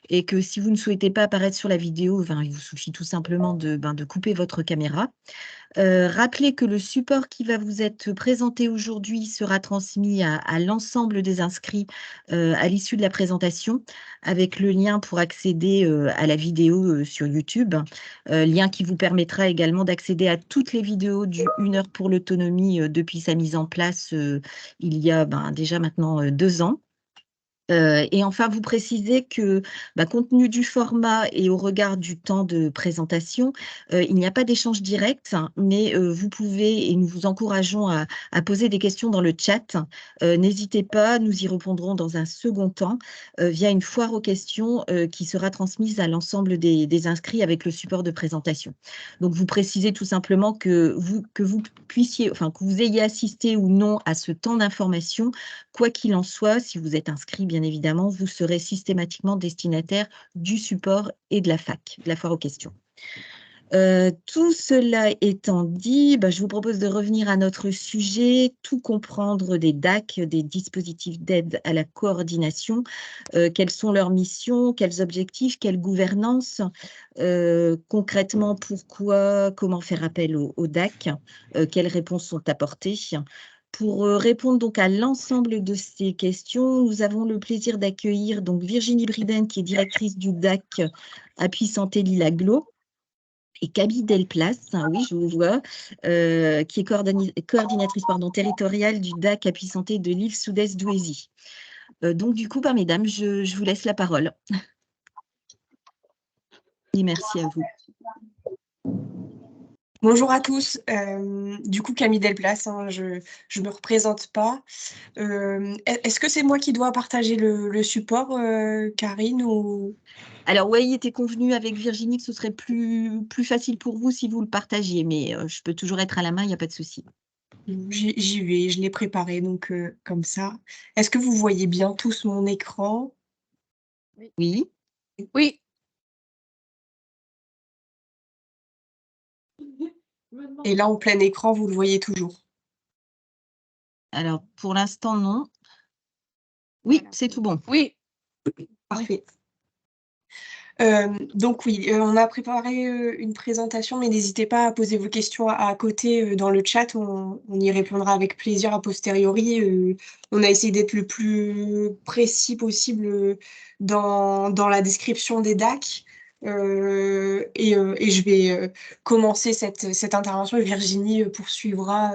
et que si vous ne souhaitez pas apparaître sur la vidéo, il vous suffit tout simplement de couper votre caméra. Rappelez que le support qui va vous être présenté aujourd'hui sera transmis à l'ensemble des inscrits, à l'issue de la présentation, avec le lien pour accéder, à la vidéo, sur YouTube. Lien qui vous permettra également d'accéder à toutes les vidéos du 1 heure pour l'autonomie, depuis sa mise en place, il y a, déjà maintenant, 2 ans. Et enfin, vous précisez que, compte tenu du format et au regard du temps de présentation, il n'y a pas d'échange direct, hein, mais vous pouvez et nous vous encourageons à poser des questions dans le chat. N'hésitez pas, nous y répondrons dans un second temps, via une foire aux questions, qui sera transmise à l'ensemble des inscrits avec le support de présentation. Donc vous précisez tout simplement que vous puissiez, enfin, que vous ayez assisté ou non à ce temps d'information. Quoi qu'il en soit, si vous êtes inscrit, bien évidemment, vous serez systématiquement destinataire du support et de la FAQ, de la foire aux questions. Tout cela étant dit, je vous propose de revenir à notre sujet, tout comprendre des DAC, des dispositifs d'aide à la coordination. Quelles sont leurs missions, quels objectifs, quelle gouvernance, concrètement, pourquoi, comment faire appel aux DAC, quelles réponses sont apportées. Pour répondre donc à l'ensemble de ces questions, nous avons le plaisir d'accueillir donc Virginie Briden, qui est directrice du DAC Appui Santé Lille-Agglo, et Camille Delplace, oui, je vous vois, qui est coordinatrice territoriale du DAC Appui Santé de Lille-Sud-Est-Douaisis. Donc du coup, mesdames, je vous laisse la parole. Et merci à vous. Bonjour à tous, du coup Camille Delplace, hein, je me représente pas. Est-ce que c'est moi qui dois partager le support, Karine, ou... Alors oui, il était convenu avec Virginie que ce serait plus facile pour vous si vous le partagiez, mais je peux toujours être à la main, il n'y a pas de souci. J'y vais, je l'ai préparé, donc comme ça. Est-ce que vous voyez bien tous mon écran? Oui. Oui. Et là, en plein écran, vous le voyez toujours? Alors, pour l'instant, non. Oui, c'est tout bon. Oui. Parfait. Donc oui, on a préparé une présentation, mais n'hésitez pas à poser vos questions à côté dans le chat, on y répondra avec plaisir a posteriori. On a essayé d'être le plus précis possible dans la description des DAC. Et je vais commencer cette intervention et Virginie poursuivra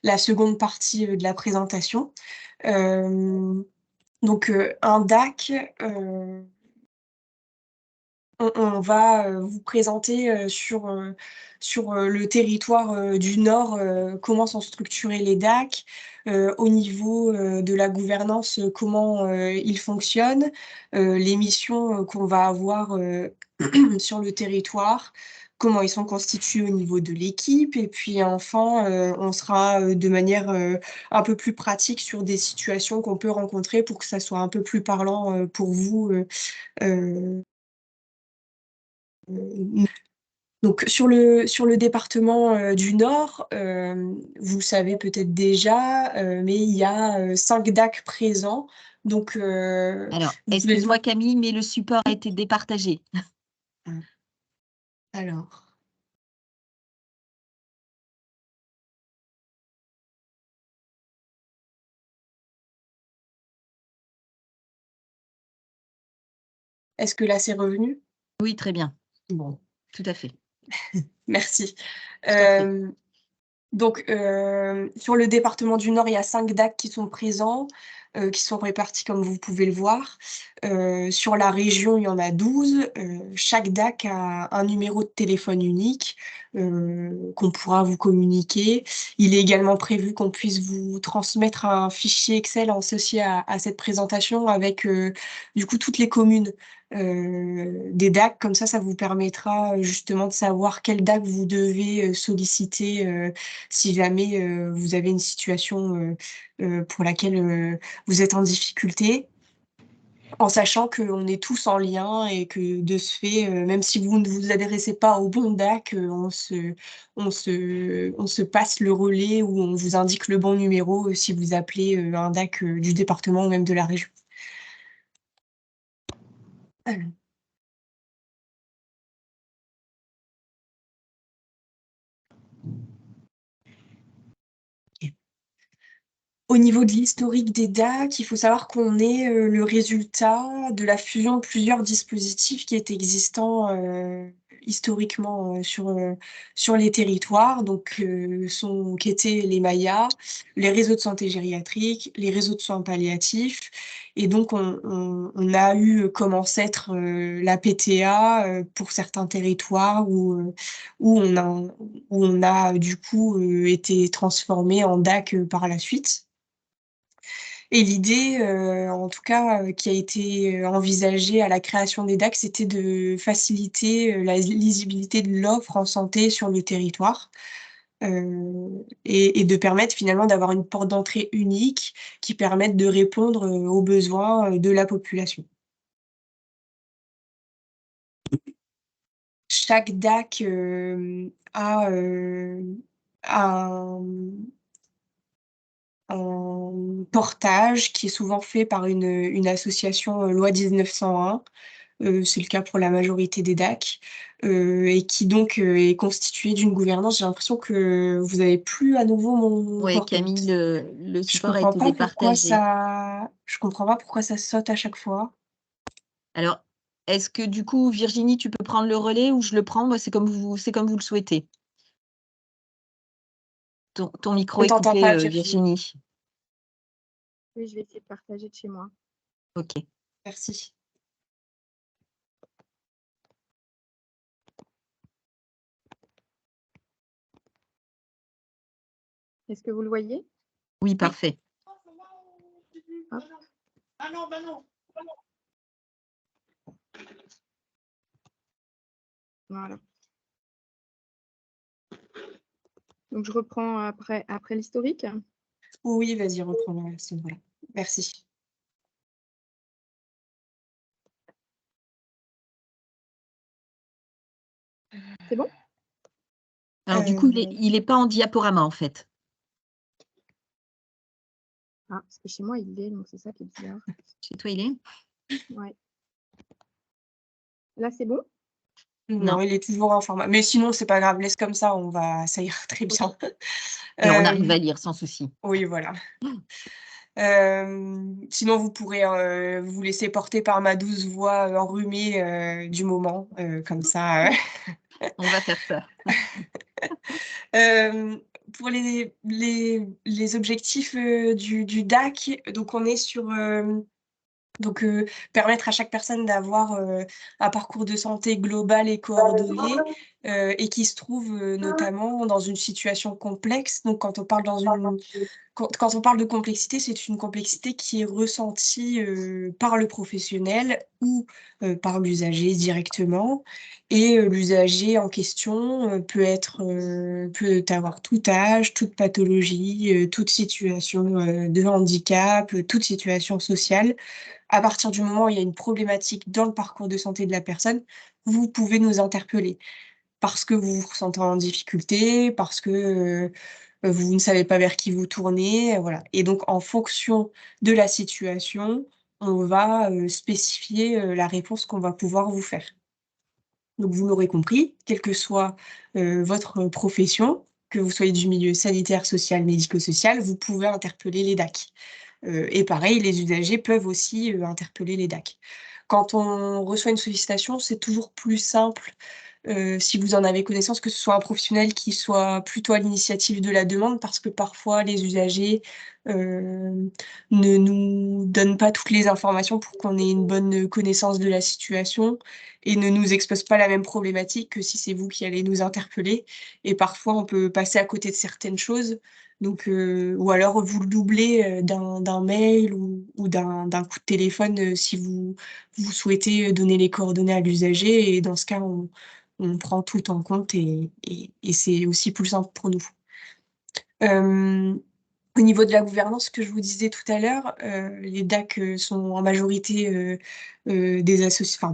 la seconde partie de la présentation. Donc un DAC... On va vous présenter sur le territoire du Nord comment sont structurés les DAC, au niveau de la gouvernance, comment ils fonctionnent, les missions qu'on va avoir sur le territoire, comment ils sont constitués au niveau de l'équipe, et puis enfin, on sera de manière un peu plus pratique sur des situations qu'on peut rencontrer pour que ça soit un peu plus parlant pour vous. Donc sur le département du Nord, vous savez peut-être déjà, mais il y a 5 DAC présents. Donc, alors, excuse-moi Camille, mais le support a été départagé. Alors. Est-ce que là, c'est revenu? Oui, très bien. Bon. Tout à fait. Merci. Donc, sur le département du Nord, il y a 5 DAC qui sont présents, qui sont répartis comme vous pouvez le voir. Sur la région, il y en a 12. Chaque DAC a un numéro de téléphone unique qu'on pourra vous communiquer. Il est également prévu qu'on puisse vous transmettre un fichier Excel associé à cette présentation avec du coup toutes les communes des DAC. Comme ça vous permettra justement de savoir quel DAC vous devez solliciter si jamais vous avez une situation pour laquelle vous êtes en difficulté, en sachant qu'on est tous en lien et que de ce fait, même si vous ne vous adressez pas au bon DAC, on se passe le relais ou on vous indique le bon numéro si vous appelez un DAC du département ou même de la région. Au niveau de l'historique des DAC, il faut savoir qu'on est le résultat de la fusion de plusieurs dispositifs qui étaient existants historiquement sur les territoires, donc qui étaient les MAIA, les réseaux de santé gériatrique, les réseaux de soins palliatifs, et donc on a eu comme ancêtre la PTA pour certains territoires où on a du coup été transformé en DAC par la suite. Et l'idée, en tout cas, qui a été envisagée à la création des DAC, c'était de faciliter la lisibilité de l'offre en santé sur le territoire, et de permettre finalement d'avoir une porte d'entrée unique qui permette de répondre aux besoins de la population. Chaque DAC a un portage qui est souvent fait par une association loi 1901. C'est le cas pour la majorité des DAC, et qui donc est constitué d'une gouvernance. J'ai l'impression que vous n'avez plus à nouveau mon Oui, PowerPoint. Camille, le support a été départagé. Je comprends pas pourquoi ça saute à chaque fois. Alors, est-ce que du coup, Virginie, tu peux prendre le relais ou je le prends? Moi, c'est comme vous le souhaitez. Ton micro On est t'entend coupé, pas, Virginie. Virginie. Oui, je vais essayer de partager de chez moi. Ok. Merci. Est-ce que vous le voyez? Oui, parfait. Hop. Ah non, bah non. Voilà. Donc, je reprends après l'historique. Oui, vas-y, reprends à ce niveau-là. Merci. C'est bon? Alors, du coup, il est pas en diaporama, en fait. Ah, parce que chez moi, il l'est, donc c'est ça qui est bizarre. Chez toi, il est? Ouais. Là, c'est bon? Non, il est toujours en format. Mais sinon, c'est pas grave, laisse comme ça, ça ira très bien. Alors, on arrive à lire sans souci. Oui, voilà. Sinon, vous pourrez vous laisser porter par ma douce voix enrhumée du moment, comme ça. On va faire ça. Pour les objectifs du DAC, donc on est sur permettre à chaque personne d'avoir un parcours de santé global et coordonné, et qui se trouve notamment dans une situation complexe. Donc, quand on parle de complexité, c'est une complexité qui est ressentie par le professionnel ou par l'usager directement. Et l'usager en question peut avoir tout âge, toute pathologie, toute situation de handicap, toute situation sociale. À partir du moment où il y a une problématique dans le parcours de santé de la personne, vous pouvez nous interpeller parce que vous vous ressentez en difficulté, parce que vous ne savez pas vers qui vous tournez, voilà. Et donc, en fonction de la situation, on va spécifier la réponse qu'on va pouvoir vous faire. Donc, vous l'aurez compris, quelle que soit votre profession, que vous soyez du milieu sanitaire, social, médico-social, vous pouvez interpeller les DAC. Et pareil, les usagers peuvent aussi interpeller les DAC. Quand on reçoit une sollicitation, c'est toujours plus simple, si vous en avez connaissance, que ce soit un professionnel qui soit plutôt à l'initiative de la demande, parce que parfois les usagers ne nous donnent pas toutes les informations pour qu'on ait une bonne connaissance de la situation et ne nous exposent pas la même problématique que si c'est vous qui allez nous interpeller. Et parfois, on peut passer à côté de certaines choses. Donc, ou alors vous le doublez d'un mail ou d'un coup de téléphone si vous souhaitez donner les coordonnées à l'usager. Et dans ce cas, on prend tout en compte et c'est aussi plus simple pour nous. Au niveau de la gouvernance, ce que je vous disais tout à l'heure, les DAC sont en majorité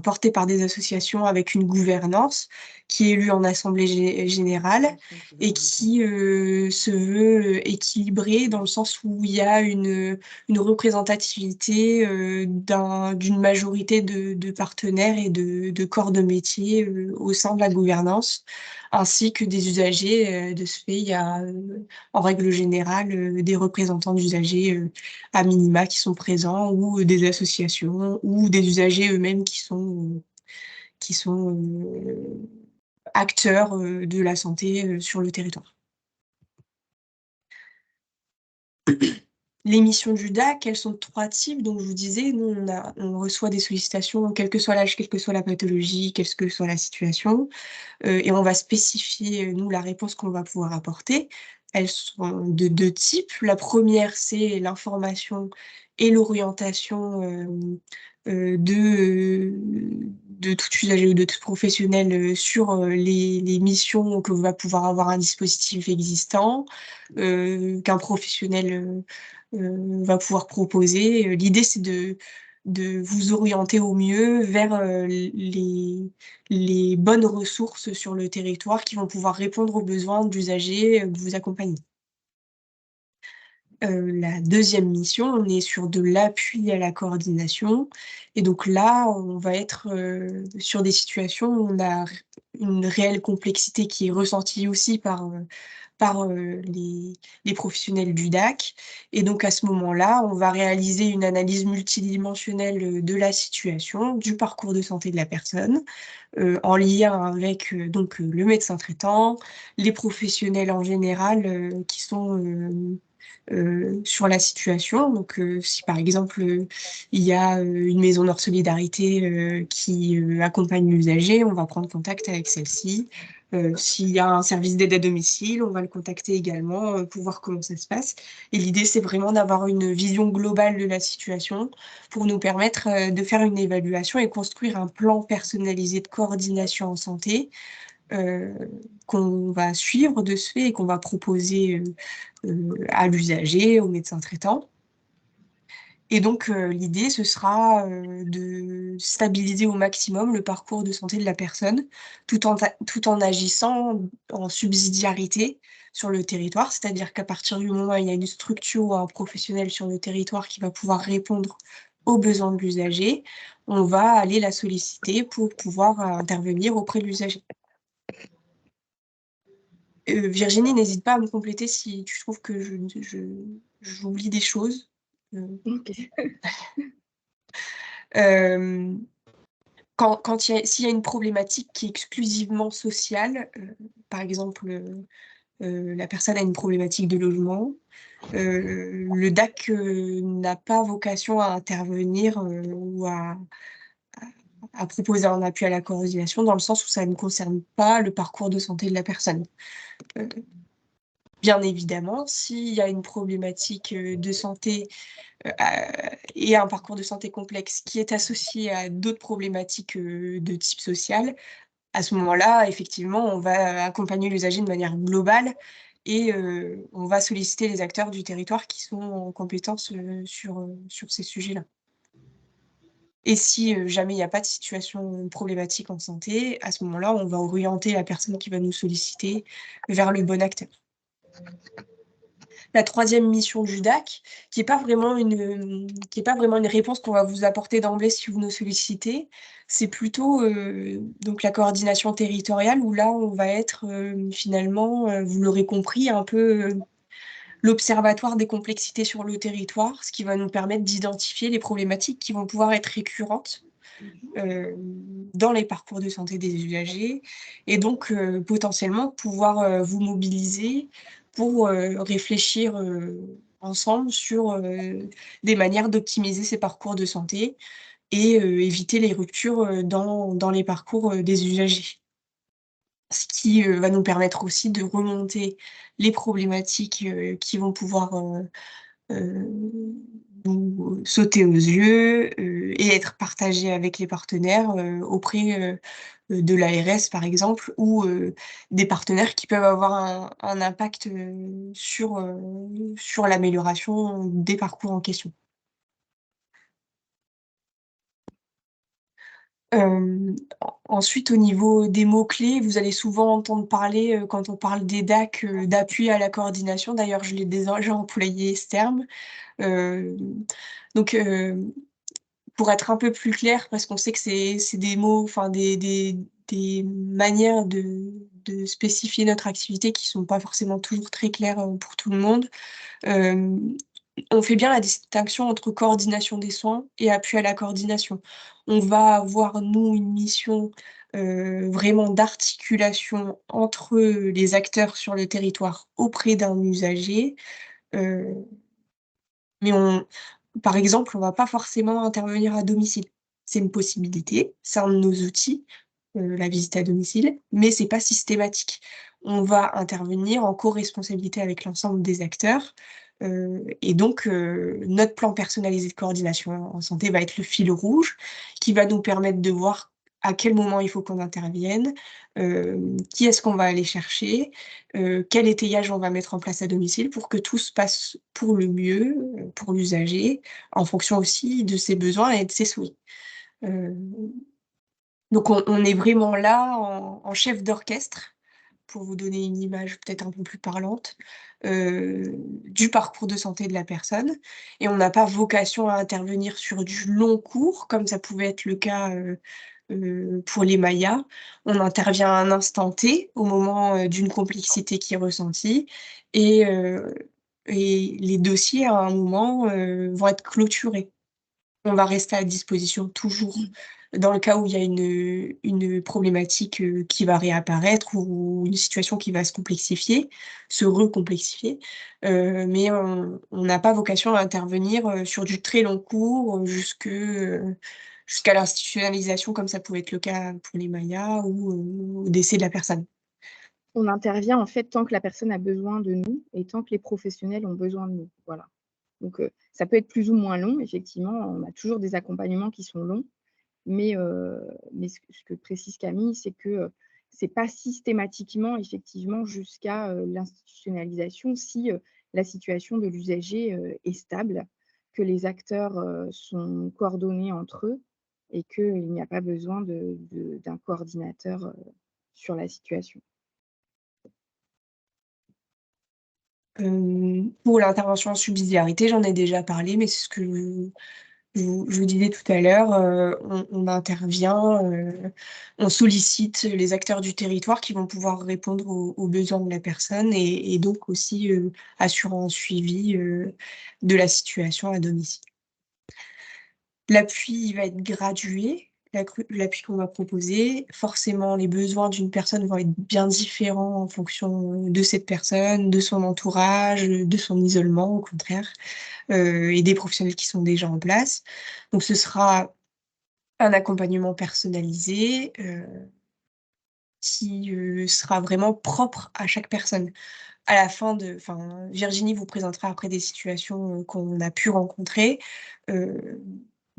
portés par des associations avec une gouvernance qui est élue en assemblée générale et qui se veut équilibrée dans le sens où il y a une représentativité d'une majorité de partenaires et de corps de métier au sein de la gouvernance, ainsi que des usagers. De ce fait, il y a en règle générale des représentants d'usagers à minima qui sont présents, ou des associations, ou des usagers eux-mêmes qui sont acteurs de la santé sur le territoire. Les missions du DAC, elles sont de 3 types. Donc, je vous disais, nous, on reçoit des sollicitations, quel que soit l'âge, quelle que soit la pathologie, quelle que soit la situation, et on va spécifier, nous, la réponse qu'on va pouvoir apporter. Elles sont de 2 types. La première, c'est l'information et l'orientation de tout usager ou de tout professionnel sur les missions que va pouvoir avoir un dispositif existant, qu'un professionnel va pouvoir proposer. L'idée, c'est de vous orienter au mieux vers les bonnes ressources sur le territoire qui vont pouvoir répondre aux besoins d'usagers que vous accompagnez. La deuxième mission, on est sur de l'appui à la coordination. Et donc là, on va être sur des situations où on a une réelle complexité qui est ressentie aussi par les professionnels du DAC. Et donc à ce moment-là, on va réaliser une analyse multidimensionnelle de la situation, du parcours de santé de la personne, en lien avec donc le médecin traitant, les professionnels en général qui sont sur la situation. Donc, si par exemple, il y a une maison Nord Solidarité qui accompagne l'usager, on va prendre contact avec celle-ci. S'il y a un service d'aide à domicile, on va le contacter également pour voir comment ça se passe. Et l'idée, c'est vraiment d'avoir une vision globale de la situation pour nous permettre de faire une évaluation et construire un plan personnalisé de coordination en santé qu'on va suivre de ce fait et qu'on va proposer à l'usager, au médecin traitant. Et donc, l'idée, ce sera de stabiliser au maximum le parcours de santé de la personne, tout en agissant en subsidiarité sur le territoire, c'est-à-dire qu'à partir du moment où il y a une structure ou un professionnel sur le territoire qui va pouvoir répondre aux besoins de l'usager, on va aller la solliciter pour pouvoir intervenir auprès de l'usager. Virginie, n'hésite pas à me compléter si tu trouves que j'oublie des choses. Ok. S'il y a une problématique qui est exclusivement sociale, par exemple, la personne a une problématique de logement, le DAC n'a pas vocation à intervenir ou à proposer un appui à la coordination, dans le sens où ça ne concerne pas le parcours de santé de la personne. Bien évidemment, s'il y a une problématique de santé et un parcours de santé complexe qui est associé à d'autres problématiques de type social, à ce moment-là, effectivement, on va accompagner l'usager de manière globale et on va solliciter les acteurs du territoire qui sont en compétence sur ces sujets-là. Et si jamais il n'y a pas de situation problématique en santé, à ce moment-là, on va orienter la personne qui va nous solliciter vers le bon acteur. La troisième mission du DAC, qui n'est pas vraiment une réponse qu'on va vous apporter d'emblée si vous nous sollicitez, c'est plutôt donc la coordination territoriale, où là, on va être finalement, vous l'aurez compris, un peu l'observatoire des complexités sur le territoire, ce qui va nous permettre d'identifier les problématiques qui vont pouvoir être récurrentes dans les parcours de santé des usagers, et donc potentiellement pouvoir vous mobiliser pour réfléchir ensemble sur des manières d'optimiser ces parcours de santé et éviter les ruptures dans les parcours des usagers. Ce qui va nous permettre aussi de remonter les problématiques qui vont pouvoir nous sauter aux yeux et être partagées avec les partenaires auprès de l'ARS, par exemple, ou des partenaires qui peuvent avoir un impact sur l'amélioration des parcours en question. Ensuite, au niveau des mots-clés, vous allez souvent entendre parler, quand on parle des DAC, d'appui à la coordination. D'ailleurs, je l'ai déjà employé ce terme. Donc, pour être un peu plus clair, parce qu'on sait que c'est des mots, enfin des manières de spécifier notre activité qui sont pas forcément toujours très claires pour tout le monde. On fait bien la distinction entre coordination des soins et appui à la coordination. On va avoir, nous, une mission vraiment d'articulation entre les acteurs sur le territoire auprès d'un usager. Mais par exemple, on va pas forcément intervenir à domicile. C'est une possibilité, c'est un de nos outils, la visite à domicile, mais c'est pas systématique. On va intervenir en co-responsabilité avec l'ensemble des acteurs, et donc notre plan personnalisé de coordination en santé va être le fil rouge qui va nous permettre de voir à quel moment il faut qu'on intervienne, qui est-ce qu'on va aller chercher, quel étayage on va mettre en place à domicile pour que tout se passe pour le mieux, pour l'usager, en fonction aussi de ses besoins et de ses souhaits. Donc on est vraiment là en chef d'orchestre, pour vous donner une image peut-être un peu plus parlante, du parcours de santé de la personne. Et on n'a pas vocation à intervenir sur du long cours, comme ça pouvait être le cas pour les Mayas. On intervient à un instant T, au moment d'une complexité qui est ressentie, et les dossiers, à un moment, vont être clôturés. On va rester à disposition toujours dans le cas où il y a une problématique qui va réapparaître ou une situation qui va se complexifier, se recomplexifier. Mais on n'a pas vocation à intervenir sur du très long cours jusqu'à l'institutionnalisation, comme ça pouvait être le cas pour les Mayas ou au décès de la personne. On intervient en fait tant que la personne a besoin de nous et tant que les professionnels ont besoin de nous. Voilà. Donc, ça peut être plus ou moins long, effectivement. On a toujours des accompagnements qui sont longs, mais ce que précise Camille, c'est que c'est pas systématiquement, effectivement, jusqu'à l'institutionnalisation si la situation de l'usager est stable, que les acteurs sont coordonnés entre eux et qu'il n'y a pas besoin d'un coordinateur sur la situation. Pour l'intervention en subsidiarité, j'en ai déjà parlé, mais c'est ce que je vous disais tout à l'heure, on intervient, on sollicite les acteurs du territoire qui vont pouvoir répondre aux besoins de la personne et donc aussi assurer un suivi de la situation à domicile. L'appui va être gradué, l'appui qu'on va proposer. Forcément, les besoins d'une personne vont être bien différents en fonction de cette personne, de son entourage, de son isolement, au contraire, et des professionnels qui sont déjà en place. Donc ce sera un accompagnement personnalisé, qui sera vraiment propre à chaque personne. À la fin Virginie vous présentera après des situations qu'on a pu rencontrer,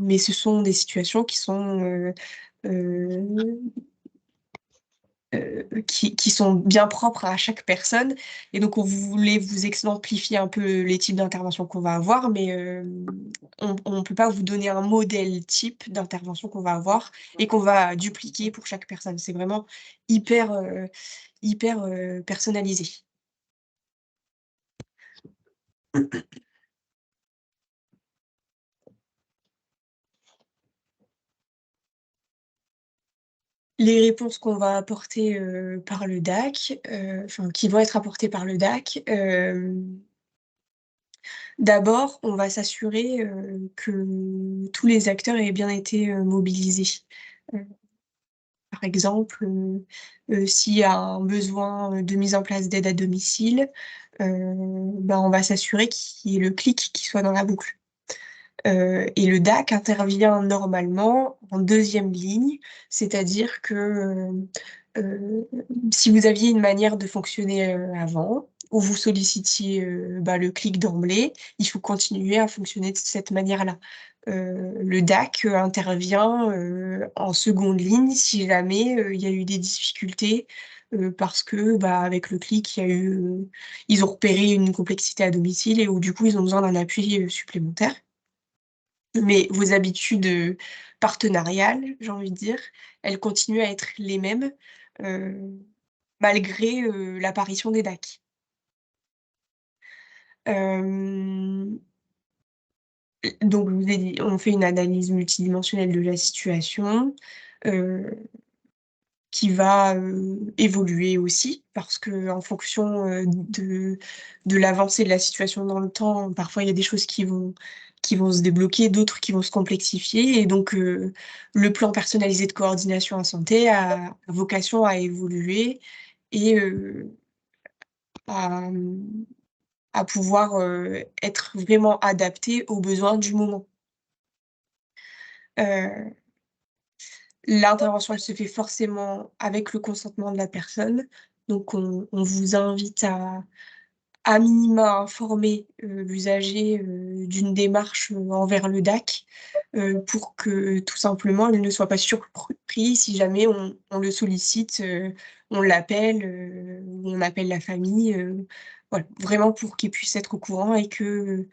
mais ce sont des situations qui sont qui sont bien propres à chaque personne. Et donc, on voulait vous exemplifier un peu les types d'interventions qu'on va avoir, mais on ne peut pas vous donner un modèle type d'intervention qu'on va avoir et qu'on va dupliquer pour chaque personne. C'est vraiment hyper, hyper personnalisé. Les réponses qu'on va apporter par le DAC, qui vont être apportées par le DAC, d'abord, on va s'assurer que tous les acteurs aient bien été mobilisés. Par exemple, s'il y a un besoin de mise en place d'aide à domicile, on va s'assurer qu'il y ait le clic qui soit dans la boucle. Et le DAC intervient normalement en deuxième ligne, c'est-à-dire que si vous aviez une manière de fonctionner avant, où vous sollicitiez le clic d'emblée, il faut continuer à fonctionner de cette manière-là. le DAC intervient en seconde ligne si jamais il y a eu des difficultés parce que avec le clic, ils ont repéré une complexité à domicile et où du coup ils ont besoin d'un appui supplémentaire. Mais vos habitudes partenariales, j'ai envie de dire, elles continuent à être les mêmes malgré l'apparition des DAC. Donc, je vous ai dit, on fait une analyse multidimensionnelle de la situation qui va évoluer aussi, parce que en fonction de l'avancée de la situation dans le temps, parfois il y a des choses qui vont se débloquer, d'autres qui vont se complexifier. Et donc, le plan personnalisé de coordination en santé a vocation à évoluer et à pouvoir être vraiment adapté aux besoins du moment. L'intervention, elle se fait forcément avec le consentement de la personne. Donc, on vous invite à minima informer l'usager d'une démarche envers le DAC pour que tout simplement il ne soit pas surpris si jamais on le sollicite, on l'appelle ou on appelle la famille. Voilà, vraiment pour qu'il puisse être au courant et que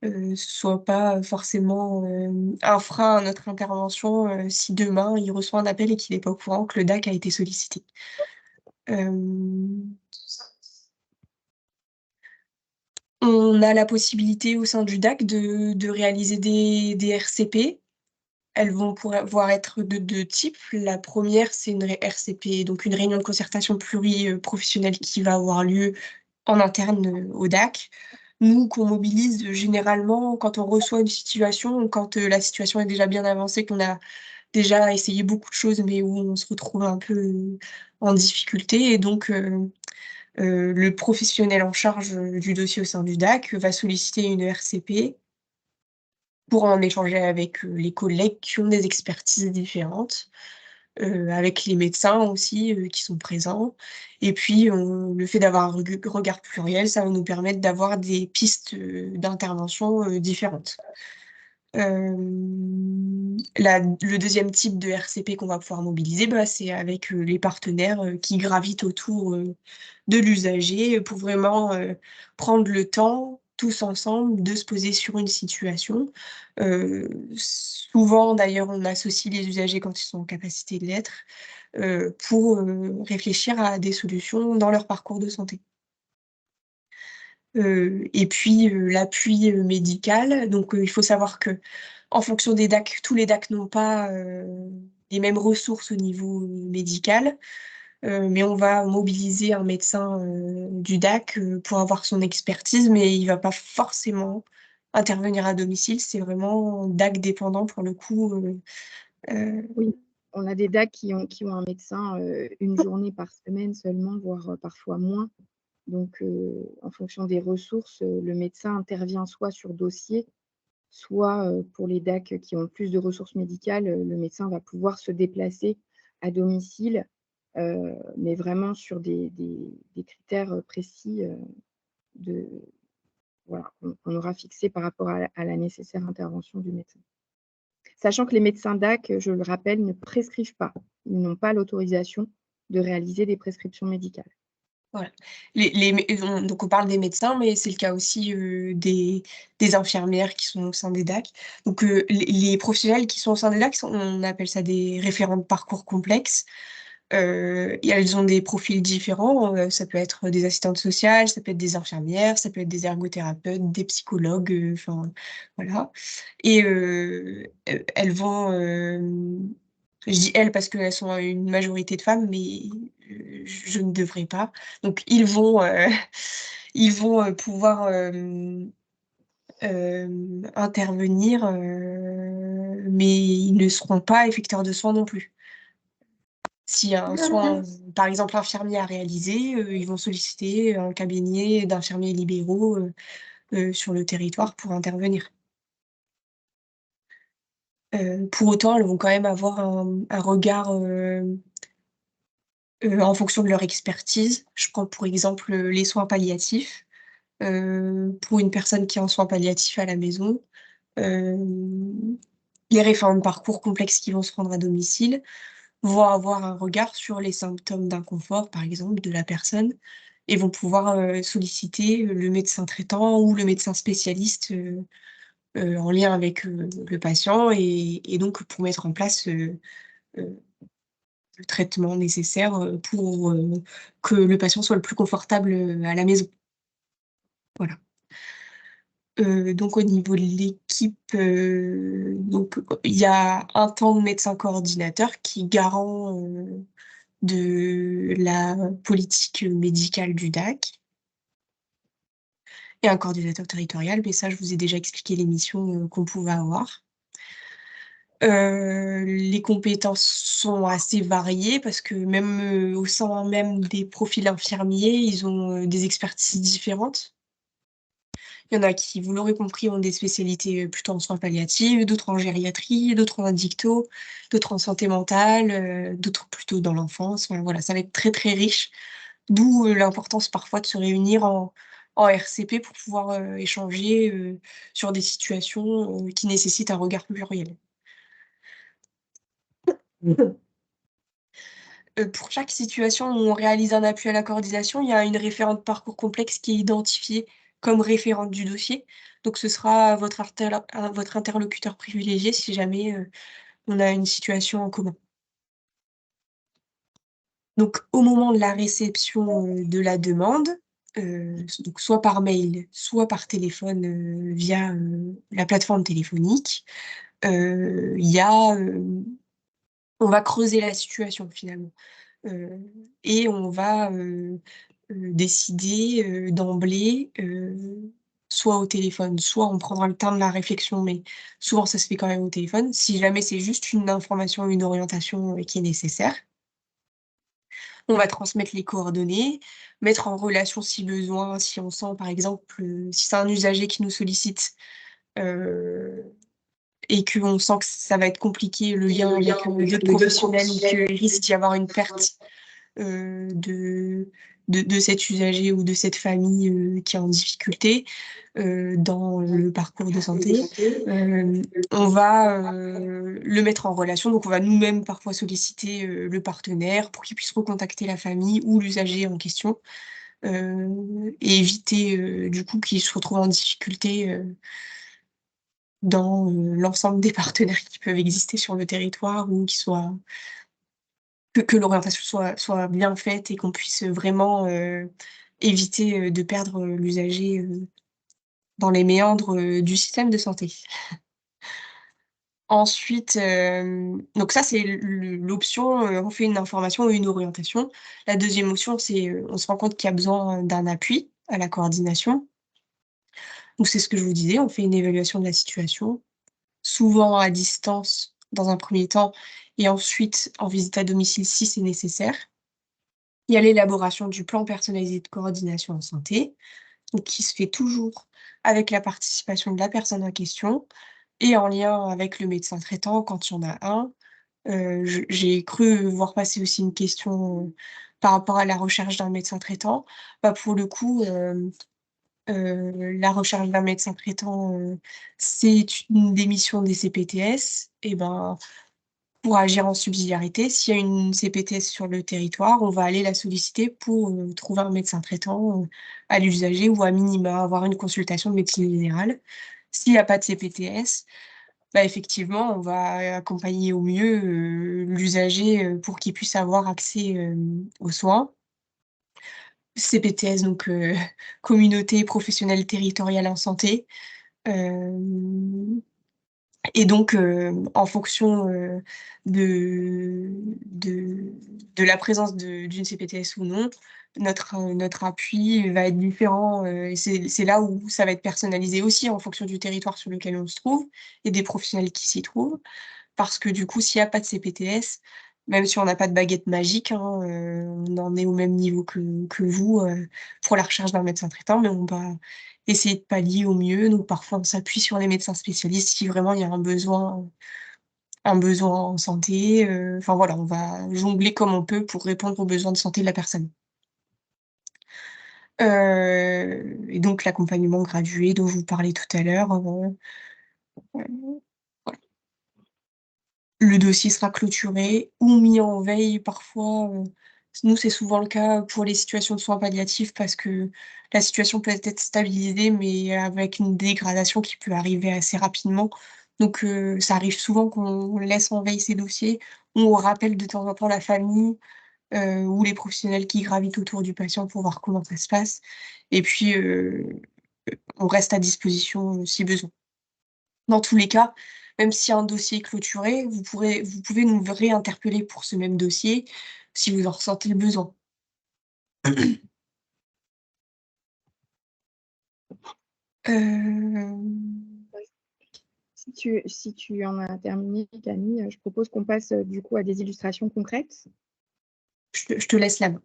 ce soit pas forcément un frein à notre intervention si demain il reçoit un appel et qu'il n'est pas au courant que le DAC a été sollicité. On a la possibilité au sein du DAC de réaliser des RCP. Elles vont pouvoir être de deux types. La première, c'est une RCP, donc une réunion de concertation pluriprofessionnelle qui va avoir lieu en interne au DAC. Nous, qu'on mobilise généralement quand on reçoit une situation, quand la situation est déjà bien avancée, qu'on a déjà essayé beaucoup de choses, mais où on se retrouve un peu en difficulté. Et donc, le professionnel en charge du dossier au sein du DAC va solliciter une RCP pour en échanger avec les collègues qui ont des expertises différentes, avec les médecins aussi qui sont présents. Et puis, le fait d'avoir un regard pluriel, ça va nous permettre d'avoir des pistes d'intervention différentes. Le deuxième type de RCP qu'on va pouvoir mobiliser, c'est avec les partenaires qui gravitent autour de l'usager pour vraiment prendre le temps, tous ensemble, de se poser sur une situation. Souvent, d'ailleurs, on associe les usagers quand ils sont en capacité de l'être pour réfléchir à des solutions dans leur parcours de santé. Et puis l'appui médical. Donc, il faut savoir que en fonction des DAC, tous les DAC n'ont pas les mêmes ressources au niveau médical, mais on va mobiliser un médecin du DAC pour avoir son expertise, mais il ne va pas forcément intervenir à domicile. C'est vraiment DAC dépendant pour le coup. Oui, on a des DAC qui ont un médecin une journée par semaine seulement, voire parfois moins. Donc, en fonction des ressources, le médecin intervient soit sur dossier, soit pour les DAC qui ont plus de ressources médicales, le médecin va pouvoir se déplacer à domicile, mais vraiment sur des critères précis voilà, qu'on aura fixés par rapport à la nécessaire intervention du médecin. Sachant que les médecins DAC, je le rappelle, ne prescrivent pas. Ils n'ont pas l'autorisation de réaliser des prescriptions médicales. Voilà. Donc on parle des médecins, mais c'est le cas aussi des infirmières qui sont au sein des DAC. Donc les professionnels qui sont au sein des DAC, on appelle ça des référents de parcours complexes. Et elles ont des profils différents. Ça peut être des assistantes sociales, ça peut être des infirmières, ça peut être des ergothérapeutes, des psychologues, enfin voilà. Et elles vont, je dis elles parce qu'elles sont une majorité de femmes, mais je ne devrais pas. Donc ils vont, ils vont pouvoir intervenir, mais ils ne seront pas effecteurs de soins non plus. S'il y a un soin, par exemple, infirmier à réaliser, ils vont solliciter un cabinet d'infirmiers libéraux sur le territoire pour intervenir. Pour autant, elles vont quand même avoir un regard en fonction de leur expertise. Je prends pour exemple les soins palliatifs. Pour une personne qui est en soins palliatifs à la maison, Les référents de parcours complexes qui vont se rendre à domicile vont avoir un regard sur les symptômes d'inconfort, par exemple, de la personne, et vont pouvoir solliciter le médecin traitant ou le médecin spécialiste en lien avec le patient, et donc pour mettre en place le traitement nécessaire pour que le patient soit le plus confortable à la maison. Voilà. Donc au niveau de l'équipe, donc il y a un temps de médecin coordinateur qui est garant de la politique médicale du DAC, et un coordinateur territorial, mais ça je vous ai déjà expliqué les missions qu'on pouvait avoir. Les compétences sont assez variées parce que même au sein même des profils infirmiers, ils ont des expertises différentes. Il y en a qui, vous l'aurez compris, ont des spécialités plutôt en soins palliatifs, d'autres en gériatrie, d'autres en dicto, d'autres en santé mentale, d'autres plutôt dans l'enfance. Enfin, voilà, ça va être très très riche, d'où l'importance parfois de se réunir en RCP pour pouvoir échanger sur des situations qui nécessitent un regard pluriel. Pour chaque situation où on réalise un appui à la coordination, il y a une référente parcours complexe qui est identifiée comme référente du dossier. Donc ce sera votre interlocuteur privilégié si jamais on a une situation en commun. Donc au moment de la réception de la demande, donc soit par mail, soit par téléphone via la plateforme téléphonique, il y a, on va creuser la situation finalement. Et on va décider d'emblée, soit au téléphone, soit on prendra le temps de la réflexion, mais souvent ça se fait quand même au téléphone, si jamais c'est juste une information ou une orientation qui est nécessaire. On va transmettre les coordonnées, mettre en relation si besoin, si on sent par exemple, si c'est un usager qui nous sollicite, et qu'on sent que ça va être compliqué, le lien avec d'autres professionnels, ou qu'il risque d'y avoir une perte de cet usager ou de cette famille qui est en difficulté dans le parcours de santé. On va le mettre en relation, donc on va nous-mêmes parfois solliciter le partenaire pour qu'il puisse recontacter la famille ou l'usager en question, et éviter du coup qu'il se retrouve en difficulté dans l'ensemble des partenaires qui peuvent exister sur le territoire, ou qui soient que l'orientation soit bien faite et qu'on puisse vraiment éviter de perdre l'usager dans les méandres du système de santé. Ensuite, donc ça c'est l'option, on fait une information ou une orientation. La deuxième option, c'est on se rend compte qu'il y a besoin d'un appui à la coordination. Donc c'est ce que je vous disais, on fait une évaluation de la situation, souvent à distance dans un premier temps, et ensuite en visite à domicile si c'est nécessaire. Il y a l'élaboration du plan personnalisé de coordination en santé, donc qui se fait toujours avec la participation de la personne en question et en lien avec le médecin traitant quand il y en a un. J'ai cru voir passer aussi une question par rapport à la recherche d'un médecin traitant. Bah, pour le coup, la recherche d'un médecin traitant, c'est une des missions des CPTS, et ben, pour agir en subsidiarité, s'il y a une CPTS sur le territoire, on va aller la solliciter pour trouver un médecin traitant à l'usager, ou à minima avoir une consultation de médecine générale. S'il n'y a pas de CPTS, bah, effectivement, on va accompagner au mieux l'usager pour qu'il puisse avoir accès aux soins. CPTS, donc communauté professionnelle territoriale en santé. Et donc, en fonction de la présence d'une CPTS ou non, notre appui va être différent. Et c'est là où ça va être personnalisé aussi en fonction du territoire sur lequel on se trouve et des professionnels qui s'y trouvent. Parce que du coup, s'il n'y a pas de CPTS, même si on n'a pas de baguette magique, hein, on en est au même niveau que vous pour la recherche d'un médecin traitant, mais on va essayer de pallier au mieux. Donc parfois, on s'appuie sur les médecins spécialistes si vraiment il y a un besoin en santé. Enfin voilà, on va jongler comme on peut pour répondre aux besoins de santé de la personne. Et donc l'accompagnement gradué dont je vous parlais tout à l'heure, Voilà. Le dossier sera clôturé ou mis en veille parfois, nous, c'est souvent le cas pour les situations de soins palliatifs parce que la situation peut être stabilisée, mais avec une dégradation qui peut arriver assez rapidement. Donc ça arrive souvent qu'on laisse en veille ces dossiers, on rappelle de temps en temps la famille, ou les professionnels qui gravitent autour du patient pour voir comment ça se passe et puis, on reste à disposition, si besoin. Dans tous les cas, même si un dossier est clôturé, vous pouvez nous réinterpeller pour ce même dossier, si vous en ressentez le besoin. Hem, Si tu en as terminé, Camille, je propose qu'on passe, du coup, à des illustrations concrètes. je te laisse la main.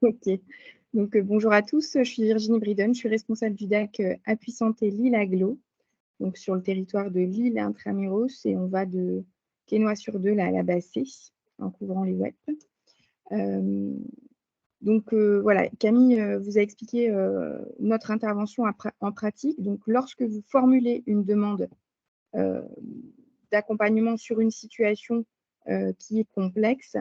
OK. Donc, bonjour à tous, je suis Virginie Bridon, je suis responsable du DAC, Appui Santé Lille-Agglo, donc sur le territoire de Lille intramuros et on va de Quesnoy-sur-Deuil à la Bassée, en couvrant les web. Donc, voilà, Camille vous a expliqué notre intervention en pratique. Donc, lorsque vous formulez une demande d'accompagnement sur une situation qui est complexe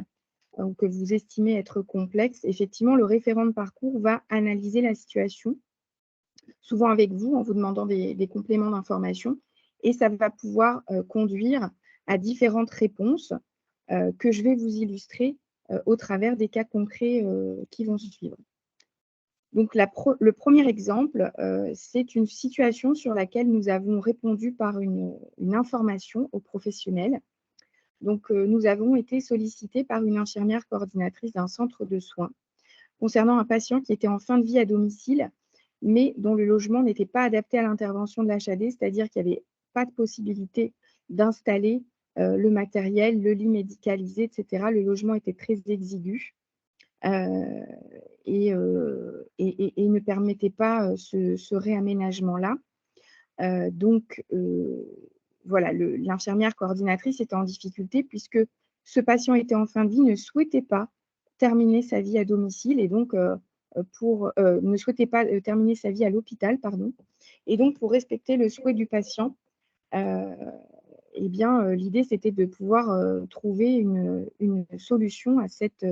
ou que vous estimez être complexe, effectivement, le référent de parcours va analyser la situation, souvent avec vous, en vous demandant des compléments d'information, et ça va pouvoir conduire à différentes réponses que je vais vous illustrer au travers des cas concrets qui vont suivre. Donc, le premier exemple, c'est une situation sur laquelle nous avons répondu par une information aux professionnels. Donc, nous avons été sollicités par une infirmière coordinatrice d'un centre de soins concernant un patient qui était en fin de vie à domicile, mais dont le logement n'était pas adapté à l'intervention de l'HAD, c'est-à-dire qu'il n'y avait pas de possibilité d'installer le matériel, le lit médicalisé, etc. Le logement était très exigu et ne permettait pas ce réaménagement-là. Donc, voilà, l'infirmière coordinatrice était en difficulté puisque ce patient était en fin de vie, ne souhaitait pas terminer sa vie à domicile et donc ne souhaitait pas terminer sa vie à l'hôpital, pardon. Et donc, pour respecter le souhait du patient, eh bien, l'idée, c'était de pouvoir trouver une solution à cette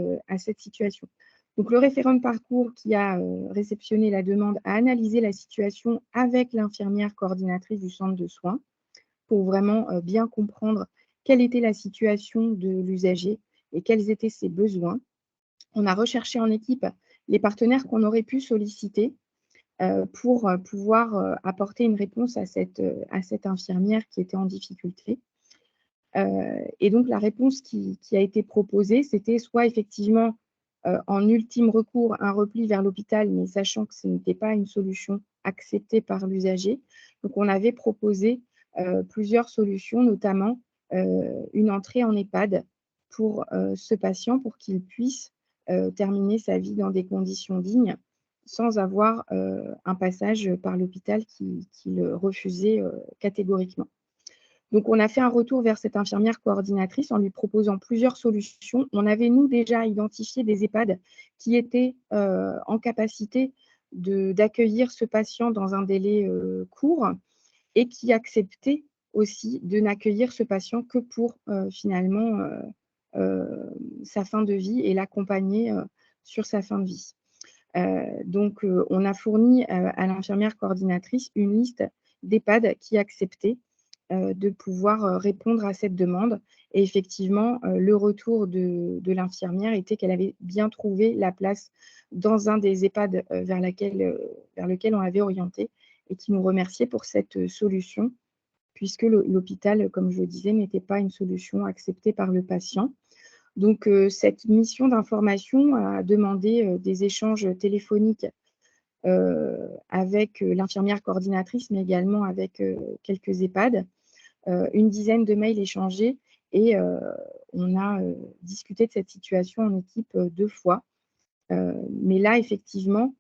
situation. Donc, le référent de parcours qui a réceptionné la demande a analysé la situation avec l'infirmière coordinatrice du centre de soins pour vraiment bien comprendre quelle était la situation de l'usager et quels étaient ses besoins. On a recherché en équipe les partenaires qu'on aurait pu solliciter pour pouvoir apporter une réponse à cette infirmière qui était en difficulté. Et donc, la réponse qui a été proposée, c'était soit effectivement, en ultime recours, un repli vers l'hôpital, mais sachant que ce n'était pas une solution acceptée par l'usager. Donc, on avait proposé plusieurs solutions, notamment une entrée en EHPAD pour ce patient, pour qu'il puisse terminer sa vie dans des conditions dignes, sans avoir un passage par l'hôpital qui le refusait catégoriquement. Donc, on a fait un retour vers cette infirmière coordinatrice en lui proposant plusieurs solutions. On avait, nous, déjà identifié des EHPAD qui étaient en capacité d'accueillir ce patient dans un délai court et qui acceptaient aussi de n'accueillir ce patient que pour finalement sa fin de vie et l'accompagner sur sa fin de vie. Donc, on a fourni à l'infirmière coordinatrice une liste d'EHPAD qui acceptaient de pouvoir répondre à cette demande. Et effectivement, le retour de l'infirmière était qu'elle avait bien trouvé la place dans un des EHPAD vers lequel on l'avait orienté et qui nous remerciait pour cette solution, puisque l'hôpital, comme je le disais, n'était pas une solution acceptée par le patient. Donc, cette mission d'information a demandé des échanges téléphoniques avec l'infirmière coordinatrice, mais également avec quelques EHPAD, une dizaine de mails échangés et on a discuté de cette situation en équipe 2 fois. Mais là, effectivement,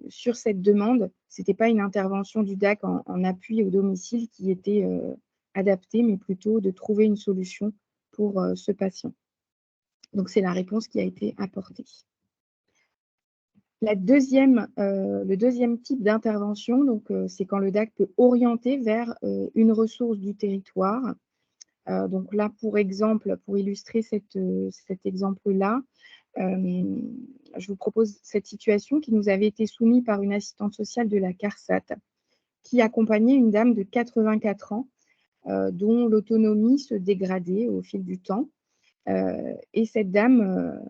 sur cette demande, ce n'était pas une intervention du DAC en appui au domicile qui était adaptée, mais plutôt de trouver une solution pour ce patient. Donc, c'est la réponse qui a été apportée. Le deuxième type d'intervention, c'est quand le DAC peut orienter vers une ressource du territoire. Donc là, pour illustrer cet exemple-là, je vous propose cette situation qui nous avait été soumise par une assistante sociale de la CARSAT qui accompagnait une dame de 84 ans dont l'autonomie se dégradait au fil du temps. Et cette dame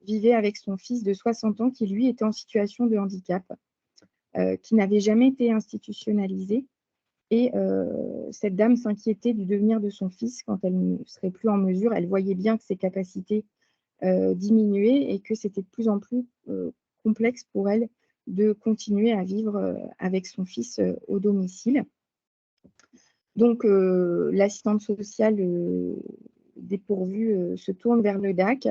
vivait avec son fils de 60 ans qui, lui, était en situation de handicap, qui n'avait jamais été institutionnalisé. Et cette dame s'inquiétait du devenir de son fils quand elle ne serait plus en mesure. Elle voyait bien que ses capacités diminuaient et que c'était de plus en plus complexe pour elle de continuer à vivre avec son fils au domicile. Donc, l'assistante sociale dépourvue se tourne vers le DAC.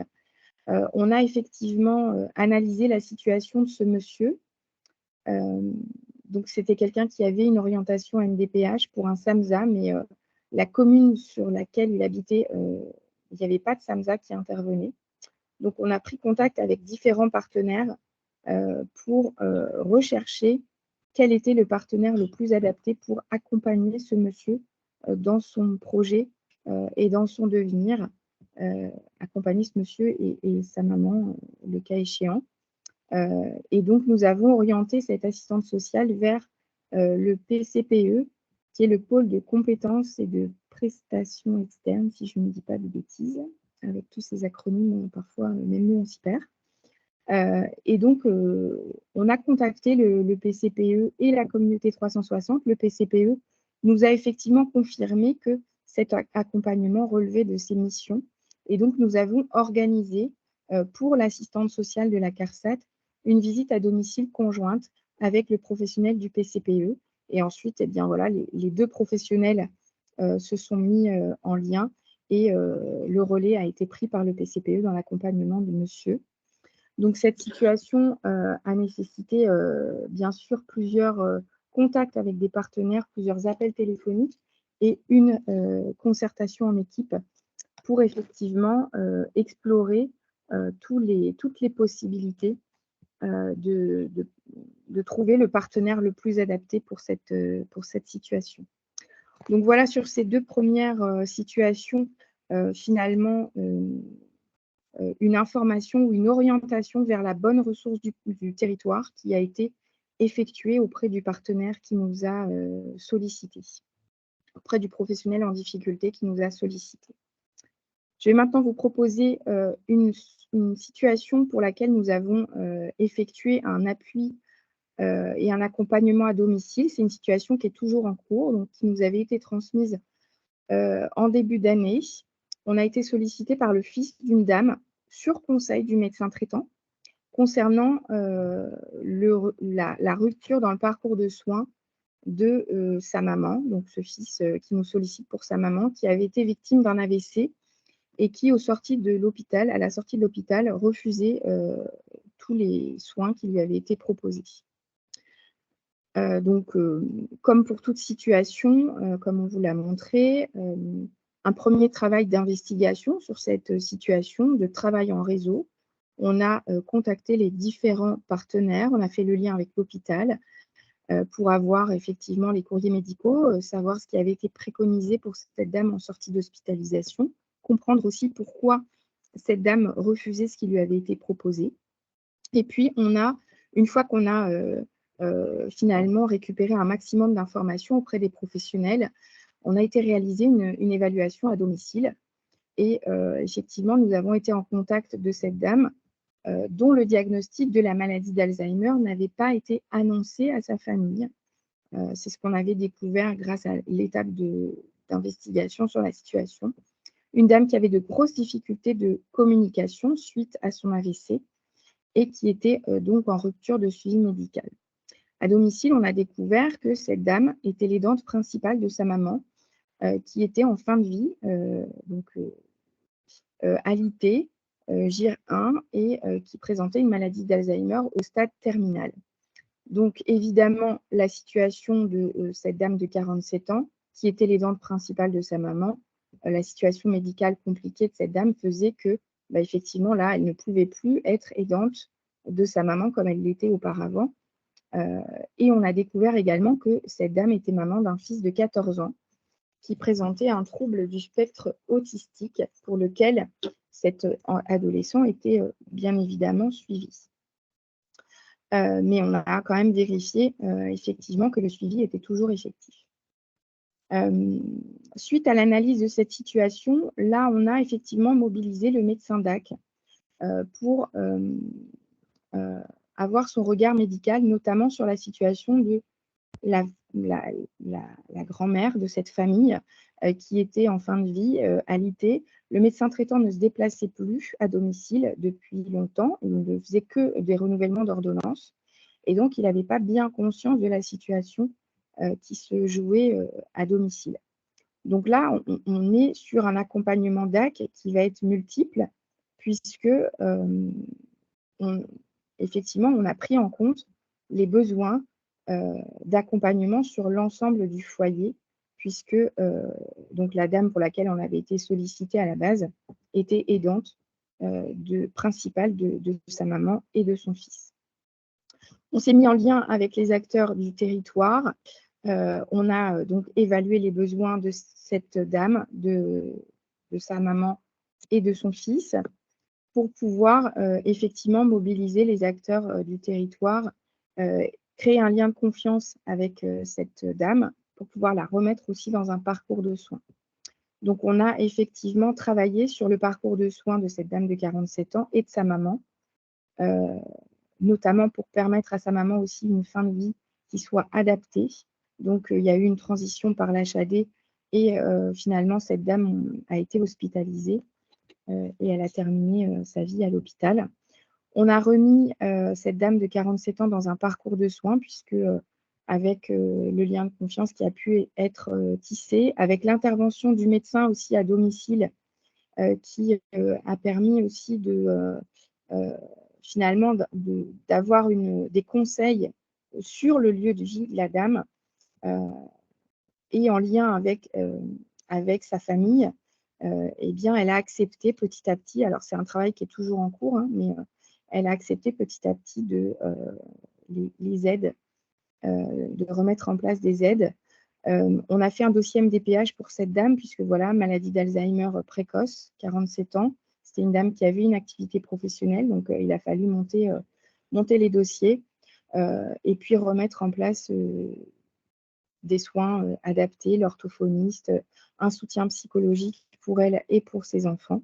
On a effectivement analysé la situation de ce monsieur. Donc, c'était quelqu'un qui avait une orientation MDPH pour un SAMSA, mais la commune sur laquelle il habitait, il n'y avait pas de SAMSA qui intervenait. Donc, on a pris contact avec différents partenaires pour rechercher quel était le partenaire le plus adapté pour accompagner ce monsieur dans son projet et dans son devenir, accompagner ce monsieur et sa maman, le cas échéant. Et donc, nous avons orienté cette assistante sociale vers le PCPE, qui est le pôle de compétences et de prestations externes, si je ne dis pas de bêtises, avec tous ces acronymes, parfois, même nous, on s'y perd. Et donc, on a contacté le PCPE et la communauté 360. Le PCPE nous a effectivement confirmé que cet accompagnement relevait de ses missions. Et donc, nous avons organisé pour l'assistante sociale de la CARSAT une visite à domicile conjointe avec le professionnel du PCPE. Et ensuite, eh bien, voilà, les deux professionnels se sont mis en lien et le relais a été pris par le PCPE dans l'accompagnement du monsieur. Donc, cette situation a nécessité, bien sûr, plusieurs contacts avec des partenaires, plusieurs appels téléphoniques et une concertation en équipe pour effectivement explorer toutes les possibilités de trouver le partenaire le plus adapté pour cette situation. Donc, voilà, sur ces deux premières situations, finalement, une information ou une orientation vers la bonne ressource du territoire qui a été effectuée auprès du partenaire qui nous a sollicité, auprès du professionnel en difficulté qui nous a sollicité. Je vais maintenant vous proposer une situation pour laquelle nous avons effectué un appui et un accompagnement à domicile. C'est une situation qui est toujours en cours, donc qui nous avait été transmise en début d'année. On a été sollicité par le fils d'une dame sur conseil du médecin traitant concernant la rupture dans le parcours de soins de sa maman, donc ce fils qui nous sollicite pour sa maman, qui avait été victime d'un AVC et qui, à la sortie de l'hôpital, refusait tous les soins qui lui avaient été proposés. Donc, comme pour toute situation, comme on vous l'a montré, un premier travail d'investigation sur cette situation, de travail en réseau. On a contacté les différents partenaires, on a fait le lien avec l'hôpital pour avoir effectivement les courriers médicaux, savoir ce qui avait été préconisé pour cette dame en sortie d'hospitalisation, comprendre aussi pourquoi cette dame refusait ce qui lui avait été proposé. Et puis, une fois qu'on a finalement récupéré un maximum d'informations auprès des professionnels, on a été réaliser une évaluation à domicile. Et effectivement, nous avons été en contact de cette dame dont le diagnostic de la maladie d'Alzheimer n'avait pas été annoncé à sa famille. C'est ce qu'on avait découvert grâce à l'étape d'investigation sur la situation. Une dame qui avait de grosses difficultés de communication suite à son AVC et qui était donc en rupture de suivi médical. À domicile, on a découvert que cette dame était l'aidante principale de sa maman, qui était en fin de vie, alitée, GIR1, et qui présentait une maladie d'Alzheimer au stade terminal. Donc, évidemment, la situation de cette dame de 47 ans, qui était l'aidante principale de sa maman, la situation médicale compliquée de cette dame faisait que, effectivement, là, elle ne pouvait plus être aidante de sa maman comme elle l'était auparavant. Et on a découvert également que cette dame était maman d'un fils de 14 ans qui présentait un trouble du spectre autistique pour lequel cet adolescent était bien évidemment suivi. Mais on a quand même vérifié effectivement que le suivi était toujours effectif. Suite à l'analyse de cette situation, là, on a effectivement mobilisé le médecin DAC pour avoir son regard médical, notamment sur la situation de la grand-mère de cette famille qui était en fin de vie, alitée. Le médecin traitant ne se déplaçait plus à domicile depuis longtemps, il ne faisait que des renouvellements d'ordonnances et donc il n'avait pas bien conscience de la situation qui se jouait à domicile. Donc là, on est sur un accompagnement DAC qui va être multiple puisque effectivement, on a pris en compte les besoins d'accompagnement sur l'ensemble du foyer, puisque donc la dame pour laquelle on avait été sollicité à la base était aidante principale de sa maman et de son fils. On s'est mis en lien avec les acteurs du territoire. On a donc évalué les besoins de cette dame, de sa maman et de son fils, pour pouvoir effectivement mobiliser les acteurs du territoire, créer un lien de confiance avec cette dame pour pouvoir la remettre aussi dans un parcours de soins. Donc, on a effectivement travaillé sur le parcours de soins de cette dame de 47 ans et de sa maman, notamment pour permettre à sa maman aussi une fin de vie qui soit adaptée. Donc, il y a eu une transition par l'HAD et finalement, cette dame a été hospitalisée et elle a terminé sa vie à l'hôpital. On a remis cette dame de 47 ans dans un parcours de soins puisque avec le lien de confiance qui a pu être tissé, avec l'intervention du médecin aussi à domicile qui a permis aussi finalement d'avoir des conseils sur le lieu de vie de la dame et en lien avec sa famille. Eh bien, elle a accepté petit à petit, alors c'est un travail qui est toujours en cours, hein, mais elle a accepté petit à petit les aides, de remettre en place des aides. On a fait un dossier MDPH pour cette dame, puisque voilà, maladie d'Alzheimer précoce, 47 ans. C'était une dame qui avait une activité professionnelle, donc il a fallu monter les dossiers et puis remettre en place des soins adaptés, l'orthophoniste, un soutien psychologique pour elle et pour ses enfants.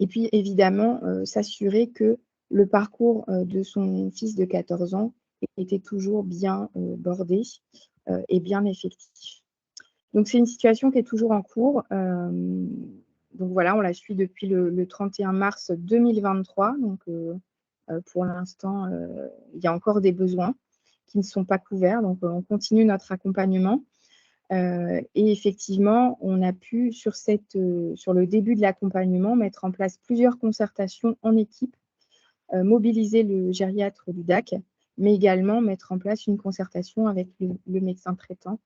Et puis évidemment, s'assurer que le parcours de son fils de 14 ans était toujours bien bordé et bien effectif. Donc c'est une situation qui est toujours en cours. Donc voilà, on la suit depuis le 31 mars 2023. Donc pour l'instant, il y a encore des besoins qui ne sont pas couverts. Donc on continue notre accompagnement. Et effectivement, on a pu, sur le début de l'accompagnement, mettre en place plusieurs concertations en équipe, mobiliser le gériatre du DAC, mais également mettre en place une concertation avec le médecin traitant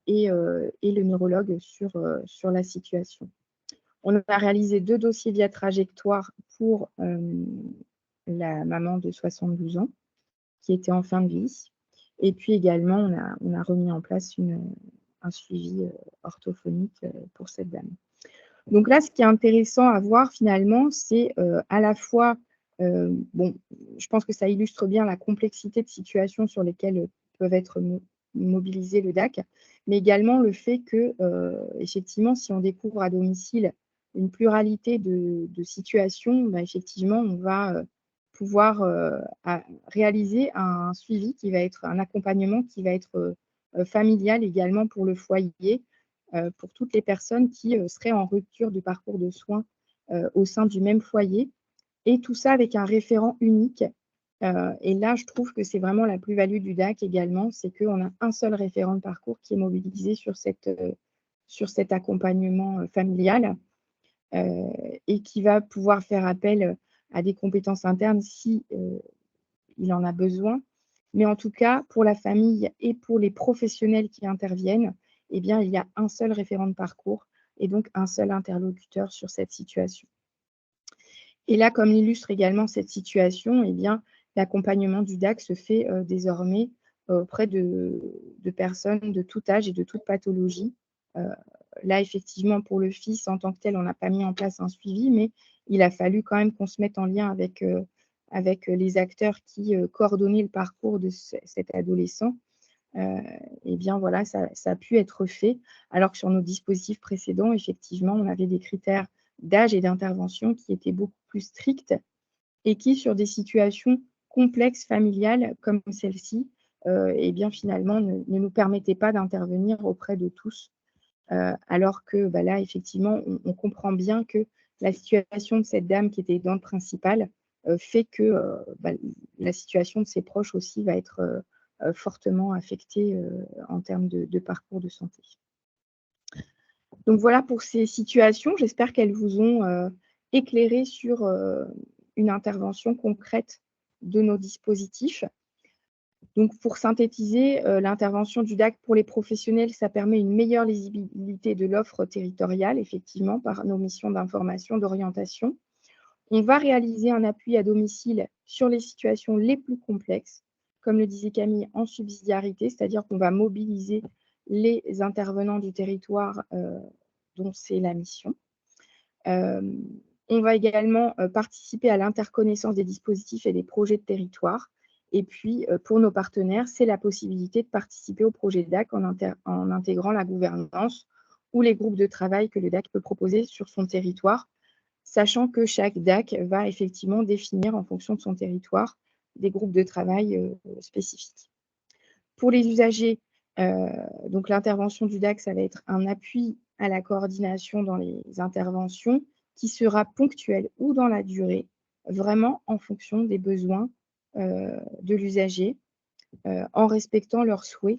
et le neurologue sur la situation. On a réalisé 2 dossiers via trajectoire pour la maman de 72 ans qui était en fin de vie. Et puis également, on a remis en place un suivi orthophonique pour cette dame. Donc là, ce qui est intéressant à voir finalement, c'est à la fois, bon, je pense que ça illustre bien la complexité de situations sur lesquelles peuvent être mobilisés le DAC, mais également le fait que, effectivement, si on découvre à domicile une pluralité de situations, bah, effectivement, on va pouvoir réaliser un suivi qui va être un accompagnement qui va être familial également pour le foyer, pour toutes les personnes qui seraient en rupture du parcours de soins au sein du même foyer, et tout ça avec un référent unique. Et là, je trouve que c'est vraiment la plus-value du DAC également, c'est qu'on a un seul référent de parcours qui est mobilisé sur cet accompagnement familial et qui va pouvoir faire appel à des compétences internes si il en a besoin. Mais en tout cas, pour la famille et pour les professionnels qui interviennent, eh bien, il y a un seul référent de parcours et donc un seul interlocuteur sur cette situation. Et là, comme l'illustre également cette situation, eh bien, l'accompagnement du DAC se fait désormais auprès de personnes de tout âge et de toute pathologie. Là, effectivement, pour le fils, en tant que tel, on n'a pas mis en place un suivi, mais il a fallu quand même qu'on se mette en lien avec, les acteurs qui coordonnaient le parcours de cet adolescent. Eh bien, voilà, ça a pu être fait, alors que sur nos dispositifs précédents, effectivement, on avait des critères d'âge et d'intervention qui étaient beaucoup plus stricts et qui, sur des situations complexes familiales comme celle-ci, eh bien, finalement, ne nous permettaient pas d'intervenir auprès de tous. Alors que là, effectivement, on comprend bien que la situation de cette dame qui était aidante principale fait que la situation de ses proches aussi va être fortement affectée en termes de parcours de santé. Donc voilà pour ces situations. J'espère qu'elles vous ont éclairé sur une intervention concrète de nos dispositifs. Donc, pour synthétiser, l'intervention du DAC pour les professionnels, ça permet une meilleure lisibilité de l'offre territoriale, effectivement, par nos missions d'information, d'orientation. On va réaliser un appui à domicile sur les situations les plus complexes, comme le disait Camille, en subsidiarité, c'est-à-dire qu'on va mobiliser les intervenants du territoire dont c'est la mission. On va également participer à l'interconnaissance des dispositifs et des projets de territoire. Et puis, pour nos partenaires, c'est la possibilité de participer au projet DAC en intégrant la gouvernance ou les groupes de travail que le DAC peut proposer sur son territoire, sachant que chaque DAC va effectivement définir en fonction de son territoire des groupes de travail spécifiques. Pour les usagers, donc l'intervention du DAC, ça va être un appui à la coordination dans les interventions qui sera ponctuelle ou dans la durée, vraiment en fonction des besoins de l'usager, en respectant leurs souhaits,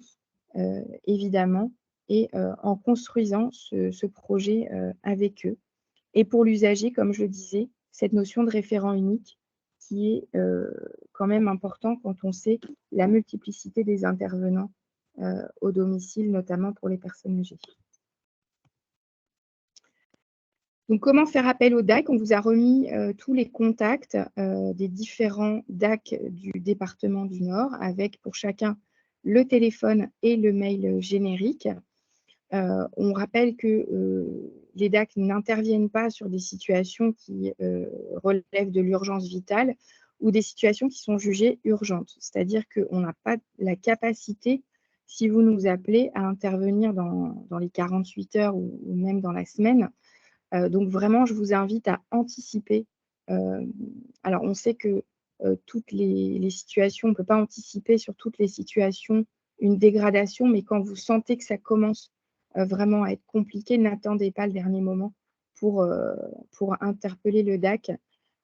évidemment, et en construisant ce projet avec eux. Et pour l'usager, comme je le disais, cette notion de référent unique qui est quand même important quand on sait la multiplicité des intervenants au domicile, notamment pour les personnes âgées. Donc, comment faire appel au DAC? On vous a remis tous les contacts des différents DAC du département du Nord, avec pour chacun le téléphone et le mail générique. On rappelle que les DAC n'interviennent pas sur des situations qui relèvent de l'urgence vitale ou des situations qui sont jugées urgentes. C'est-à-dire qu'on n'a pas la capacité, si vous nous appelez, à intervenir dans les 48 heures ou même dans la semaine. Donc vraiment, je vous invite à anticiper. Alors, on sait que toutes les situations, on ne peut pas anticiper sur toutes les situations une dégradation, mais quand vous sentez que ça commence vraiment à être compliqué, n'attendez pas le dernier moment pour interpeller le DAC,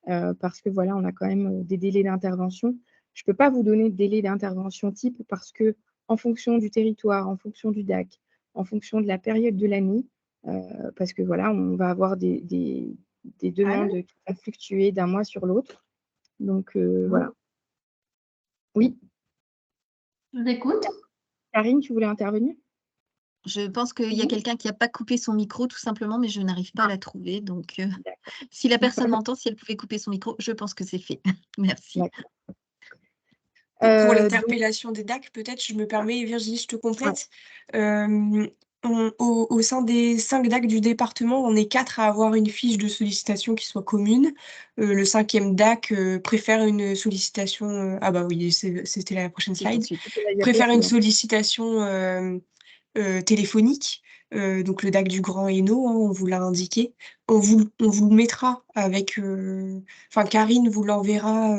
parce que voilà, on a quand même des délais d'intervention. Je ne peux pas vous donner de délai d'intervention type parce que en fonction du territoire, en fonction du DAC, en fonction de la période de l'année, parce que voilà, on va avoir des demandes qui vont fluctuer d'un mois sur l'autre. Donc voilà. Oui. Je vous écoute. Karine, tu voulais intervenir? Je pense qu'il y a quelqu'un qui n'a pas coupé son micro, tout simplement, mais je n'arrive pas à la trouver. Donc, si la personne m'entend, si elle pouvait couper son micro, je pense que c'est fait. Merci. Pour l'interpellation des DAC, peut-être, je me permets, Virginie, je te complète. Au sein des 5 DAC du département, on est 4 à avoir une fiche de sollicitation qui soit commune. Le 5e DAC préfère une sollicitation... ah bah oui, c'était la prochaine slide. Préfère une sollicitation téléphonique. Donc le DAC du Grand Hainaut, hein, on vous l'a indiqué. On vous le mettra avec... Enfin, Karine vous l'enverra...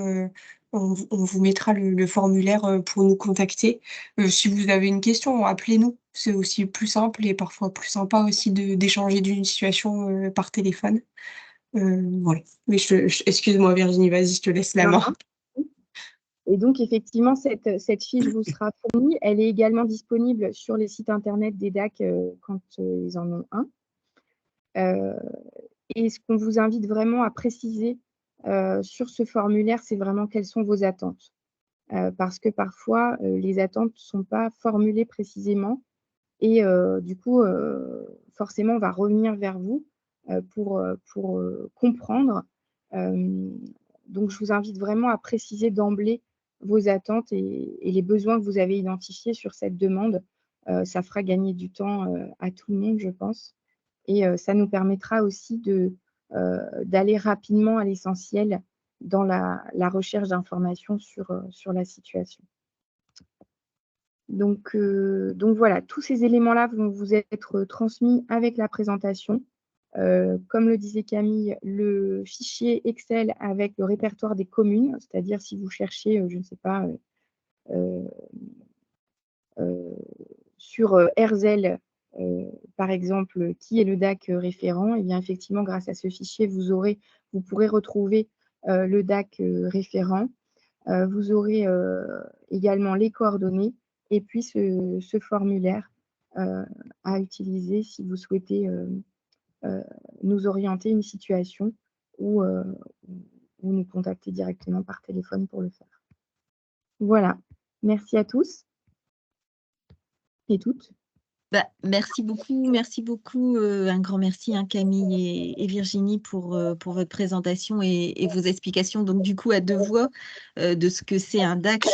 on vous mettra le formulaire pour nous contacter. Si vous avez une question, appelez-nous. C'est aussi plus simple et parfois plus sympa aussi d'échanger d'une situation par téléphone. Voilà. Mais excuse-moi Virginie, vas-y, je te laisse la main. Et donc, effectivement, cette fiche vous sera fournie. Elle est également disponible sur les sites internet des DAC quand ils en ont un. Et ce qu'on vous invite vraiment à préciser sur ce formulaire, c'est vraiment quelles sont vos attentes. Parce que parfois, les attentes ne sont pas formulées précisément. Et du coup, forcément, on va revenir vers vous pour comprendre Donc, je vous invite vraiment à préciser d'emblée vos attentes et les besoins que vous avez identifiés sur cette demande. Ça fera gagner du temps à tout le monde, je pense. Et ça nous permettra aussi d'aller rapidement à l'essentiel dans la recherche d'informations sur la situation. Donc voilà, tous ces éléments-là vont vous être transmis avec la présentation. Comme le disait Camille, le fichier Excel avec le répertoire des communes, c'est-à-dire si vous cherchez, je ne sais pas, sur Herzl, par exemple, qui est le DAC référent, et bien effectivement, grâce à ce fichier, vous pourrez retrouver le DAC référent. Vous aurez également les coordonnées et puis ce formulaire à utiliser si vous souhaitez nous orienter une situation ou nous contacter directement par téléphone pour le faire. Voilà. Merci à tous et toutes. Merci beaucoup. Un grand merci, Camille et Virginie, pour votre présentation et vos explications. Donc, du coup, à deux voix de ce que c'est un DAC.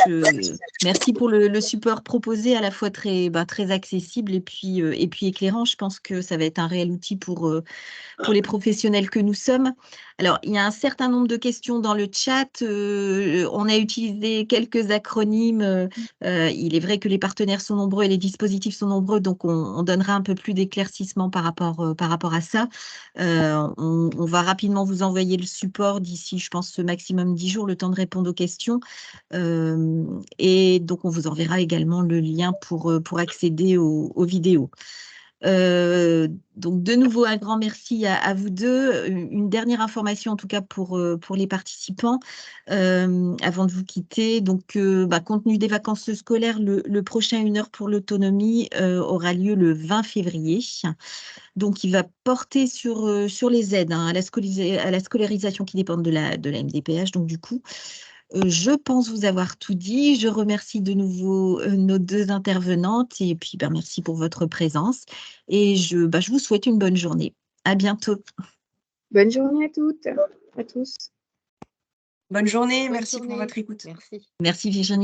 Merci pour le support proposé, à la fois très accessible et puis éclairant. Je pense que ça va être un réel outil pour les professionnels que nous sommes. Alors, il y a un certain nombre de questions dans le chat. On a utilisé quelques acronymes. Il est vrai que les partenaires sont nombreux et les dispositifs sont nombreux, donc on donnera un peu plus d'éclaircissement par rapport à ça. On va rapidement vous envoyer le support d'ici, je pense, ce maximum 10 jours, le temps de répondre aux questions. Et donc, on vous enverra également le lien pour accéder aux vidéos. Donc, de nouveau, un grand merci à vous deux. Une dernière information, en tout cas pour les participants, avant de vous quitter. Donc, compte tenu des vacances scolaires, le prochain 1 heure pour l'autonomie aura lieu le 20 février. Donc, il va porter sur les aides à la scolarisation qui dépendent de la MDPH. Donc, du coup, je pense vous avoir tout dit. Je remercie de nouveau nos deux intervenantes et puis merci pour votre présence. Et je vous souhaite une bonne journée. À bientôt. Bonne journée à toutes, à tous. Bonne journée, Bonne merci journée. pour votre écoute. Merci. Merci Virginie.